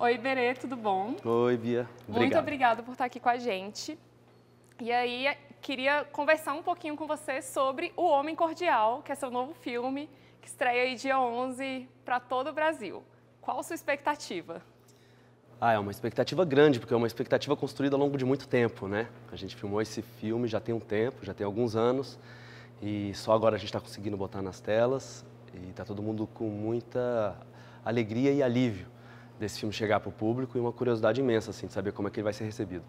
Oi, Berê, tudo bom? Oi, Bia. Obrigado. Muito obrigada por estar aqui com a gente. E aí, queria conversar um pouquinho com você sobre O Homem Cordial, que é seu novo filme, que estreia aí dia 11 para todo o Brasil. Qual a sua expectativa? É uma expectativa grande, porque é uma expectativa construída ao longo de muito tempo, né? A gente filmou esse filme já tem um tempo, já tem alguns anos, e só agora a gente está conseguindo botar nas telas, e está todo mundo com muita alegria e alívio desse filme chegar para o público e uma curiosidade imensa, assim, de saber como é que ele vai ser recebido.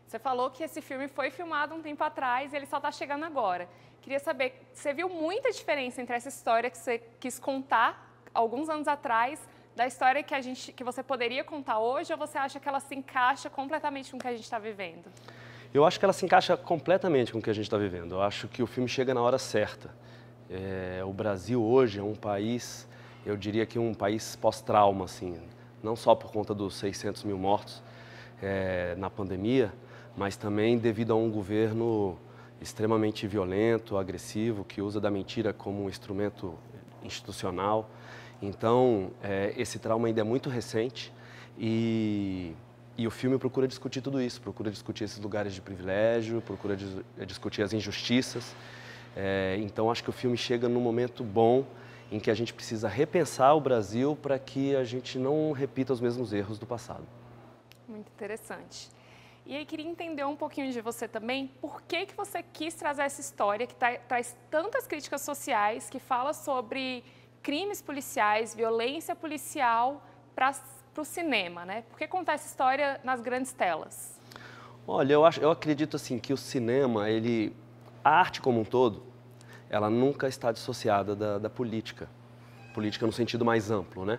Você falou que esse filme foi filmado um tempo atrás e ele só está chegando agora. Queria saber, você viu muita diferença entre essa história que você quis contar alguns anos atrás da história que você poderia contar hoje, ou você acha que ela se encaixa completamente com o que a gente está vivendo? Eu acho que ela se encaixa completamente com o que a gente está vivendo. Eu acho que o filme chega na hora certa. O Brasil hoje é um país, eu diria que um país pós-trauma, assim, não só por conta dos 600 mil mortos na pandemia, mas também devido a um governo extremamente violento, agressivo, que usa da mentira como um instrumento institucional. Então, esse trauma ainda é muito recente e o filme procura discutir tudo isso, procura discutir esses lugares de privilégio, procura discutir as injustiças. Então, acho que o filme chega num momento bom em que a gente precisa repensar o Brasil para que a gente não repita os mesmos erros do passado. Muito interessante. E aí, queria entender um pouquinho de você também, por que você quis trazer essa história que traz tantas críticas sociais, que fala sobre crimes policiais, violência policial para o cinema, né? Por que contar essa história nas grandes telas? Olha, eu acredito assim que o cinema, a arte como um todo, ela nunca está dissociada da política. Política no sentido mais amplo, né?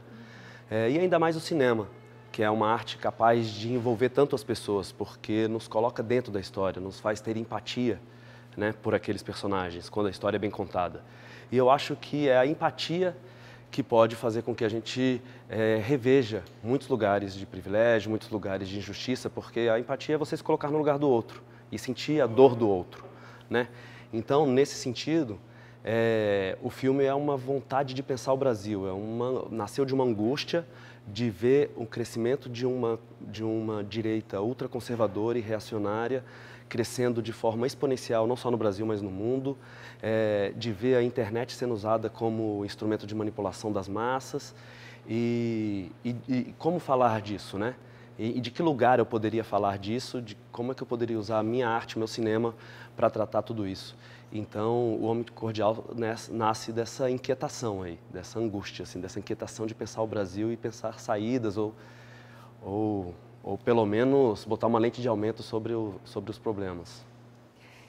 E ainda mais o cinema, que é uma arte capaz de envolver tanto as pessoas, porque nos coloca dentro da história, nos faz ter empatia, né, por aqueles personagens, quando a história é bem contada. E eu acho que é a empatia que pode fazer com que a gente reveja muitos lugares de privilégio, muitos lugares de injustiça, porque a empatia é você se colocar no lugar do outro e sentir a dor do outro, né? Então, nesse sentido, o filme é uma vontade de pensar o Brasil, nasceu de uma angústia de ver o crescimento de uma direita ultraconservadora e reacionária crescendo de forma exponencial, não só no Brasil, mas no mundo, de ver a internet sendo usada como instrumento de manipulação das massas e como falar disso, né? E de que lugar eu poderia falar disso, de como é que eu poderia usar a minha arte, o meu cinema para tratar tudo isso. Então, O Homem Cordial nasce dessa inquietação aí, dessa angústia, assim, dessa inquietação de pensar o Brasil e pensar saídas ou pelo menos botar uma lente de aumento sobre os problemas.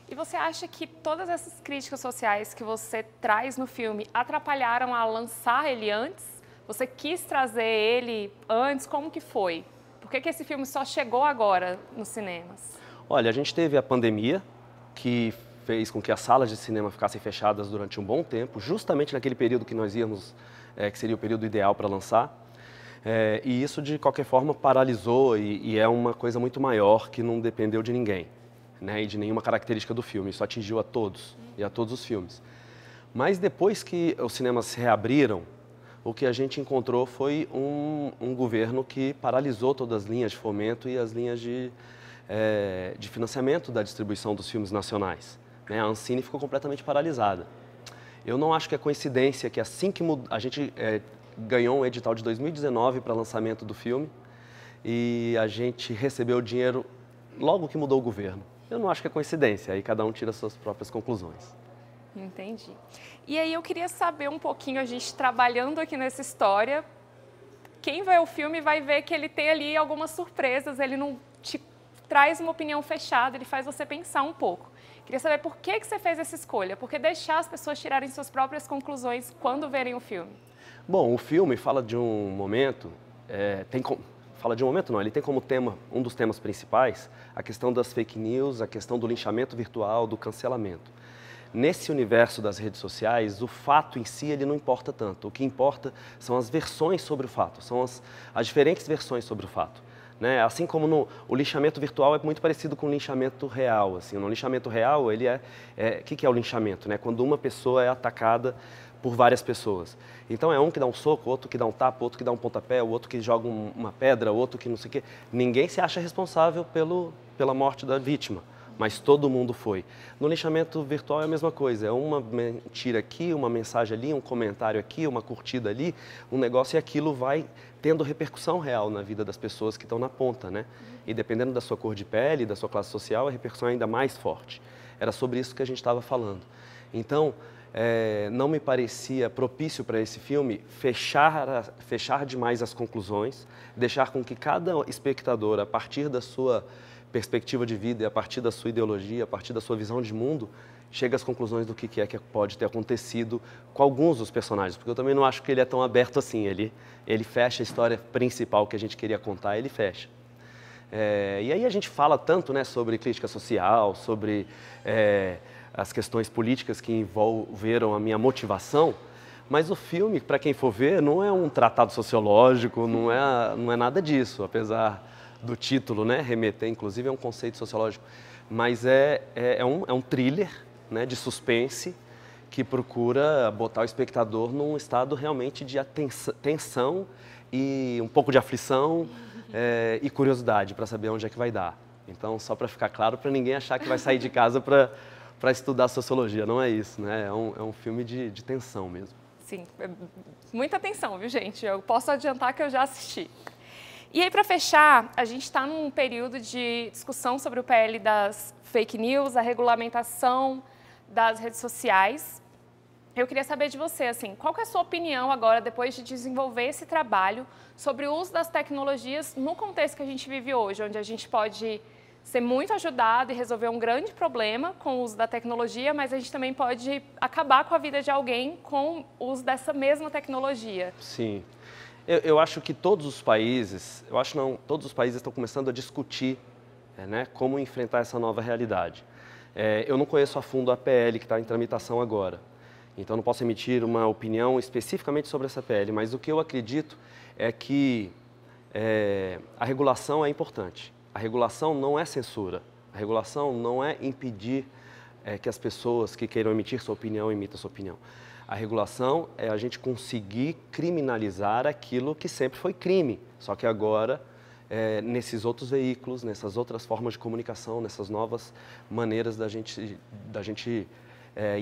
E você acha que todas essas críticas sociais que você traz no filme atrapalharam a lançar ele antes? Você quis trazer ele antes? Como que foi? Por que esse filme só chegou agora nos cinemas? Olha, a gente teve a pandemia, que fez com que as salas de cinema ficassem fechadas durante um bom tempo, justamente naquele período que nós íamos, que seria o período ideal para lançar. E isso, de qualquer forma, paralisou e é uma coisa muito maior que não dependeu de ninguém, né, e de nenhuma característica do filme. Isso atingiu a todos e a todos os filmes. Mas depois que os cinemas se reabriram, o que a gente encontrou foi um governo que paralisou todas as linhas de fomento e as linhas de financiamento da distribuição dos filmes nacionais. Né? A Ancine ficou completamente paralisada. Eu não acho que é coincidência que assim que a gente ganhou um edital de 2019 para lançamento do filme e a gente recebeu o dinheiro logo que mudou o governo. Eu não acho que é coincidência, aí cada um tira as suas próprias conclusões. Entendi. E aí eu queria saber um pouquinho, a gente trabalhando aqui nessa história, quem vê o filme vai ver que ele tem ali algumas surpresas, ele não te traz uma opinião fechada, ele faz você pensar um pouco. Queria saber por que você fez essa escolha, por que deixar as pessoas tirarem suas próprias conclusões quando verem o filme? Bom, o filme fala de um momento, fala de um momento não, ele tem como tema, um dos temas principais, a questão das fake news, a questão do linchamento virtual, do cancelamento. Nesse universo das redes sociais, o fato em si ele não importa tanto. O que importa são as versões sobre o fato, são as diferentes versões sobre o fato. Né? Assim como o linchamento virtual é muito parecido com o linchamento real. Assim, no linchamento real, que é o linchamento? Né? Quando uma pessoa é atacada por várias pessoas. Então é um que dá um soco, outro que dá um tapa, outro que dá um pontapé, o outro que joga uma pedra, outro que não sei o quê. Ninguém se acha responsável pela morte da vítima, mas todo mundo foi. No linchamento virtual é a mesma coisa, é uma mentira aqui, uma mensagem ali, um comentário aqui, uma curtida ali, um negócio, e aquilo vai tendo repercussão real na vida das pessoas que estão na ponta, né? E dependendo da sua cor de pele, da sua classe social, a repercussão é ainda mais forte. Era sobre isso que a gente estava falando. Então, não me parecia propício para esse filme fechar demais as conclusões, deixar com que cada espectador, a partir da sua perspectiva de vida, e a partir da sua ideologia, a partir da sua visão de mundo, chegue às conclusões do que é que pode ter acontecido com alguns dos personagens, porque eu também não acho que ele é tão aberto assim, ele fecha a história principal que a gente queria contar, ele fecha. E aí a gente fala tanto, né, sobre crítica social, sobre as questões políticas que envolveram a minha motivação, mas o filme, para quem for ver, não é um tratado sociológico, não é nada disso, apesar do título, né, remeter, inclusive, a um conceito sociológico, mas é um thriller, né, de suspense que procura botar o espectador num estado realmente de tensão e um pouco de aflição e curiosidade para saber onde é que vai dar. Então, só para ficar claro, para ninguém achar que vai sair de casa para estudar sociologia, não é isso, né? É um filme de tensão mesmo. Sim, muita tensão, viu, gente? Eu posso adiantar que eu já assisti. E aí, para fechar, a gente está num período de discussão sobre o PL das fake news, a regulamentação das redes sociais. Eu queria saber de você, assim, qual que é a sua opinião agora, depois de desenvolver esse trabalho, sobre o uso das tecnologias no contexto que a gente vive hoje, onde a gente pode ser muito ajudado e resolver um grande problema com o uso da tecnologia, mas a gente também pode acabar com a vida de alguém com o uso dessa mesma tecnologia. Sim. Eu acho que todos os países, todos os países estão começando a discutir, né, como enfrentar essa nova realidade. Eu não conheço a fundo a PL que está em tramitação agora, então não posso emitir uma opinião especificamente sobre essa PL, mas o que eu acredito é que a regulação é importante. A regulação não é censura, a regulação não é impedir que as pessoas que queiram emitir sua opinião emitam sua opinião. A regulação é a gente conseguir criminalizar aquilo que sempre foi crime, só que agora, nesses outros veículos, nessas outras formas de comunicação, nessas novas maneiras da gente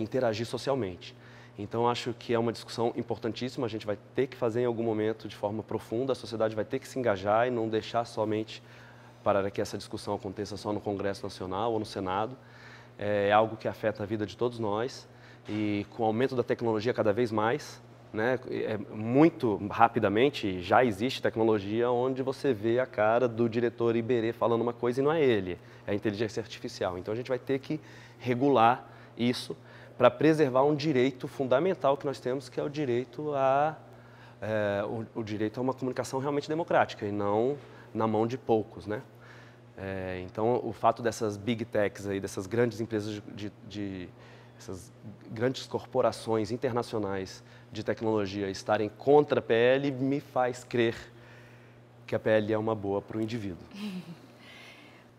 interagir socialmente. Então, acho que é uma discussão importantíssima, a gente vai ter que fazer em algum momento de forma profunda, a sociedade vai ter que se engajar e não deixar somente para que essa discussão aconteça só no Congresso Nacional ou no Senado. É algo que afeta a vida de todos nós. E com o aumento da tecnologia cada vez mais, né, muito rapidamente, já existe tecnologia onde você vê a cara do diretor Iberê falando uma coisa e não é ele, é a inteligência artificial. Então a gente vai ter que regular isso para preservar um direito fundamental que nós temos, que é o direito a uma comunicação realmente democrática e não na mão de poucos, né? Então o fato dessas big techs aí, dessas grandes empresas essas grandes corporações internacionais de tecnologia estarem contra a PL me faz crer que a PL é uma boa para o indivíduo.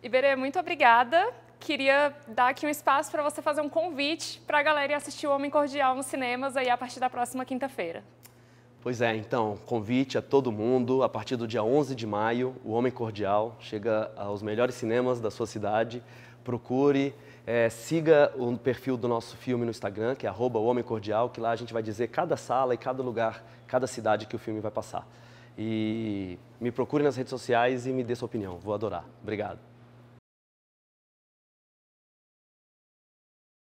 Iberê, muito obrigada. Queria dar aqui um espaço para você fazer um convite para a galera ir assistir O Homem Cordial nos cinemas aí a partir da próxima quinta-feira. Pois é, então, convite a todo mundo, a partir do dia 11 de maio, O Homem Cordial chega aos melhores cinemas da sua cidade. Procure, siga o perfil do nosso filme no Instagram, que é @homemcordial, que lá a gente vai dizer cada sala e cada lugar, cada cidade que o filme vai passar. E me procure nas redes sociais e me dê sua opinião, vou adorar. Obrigado.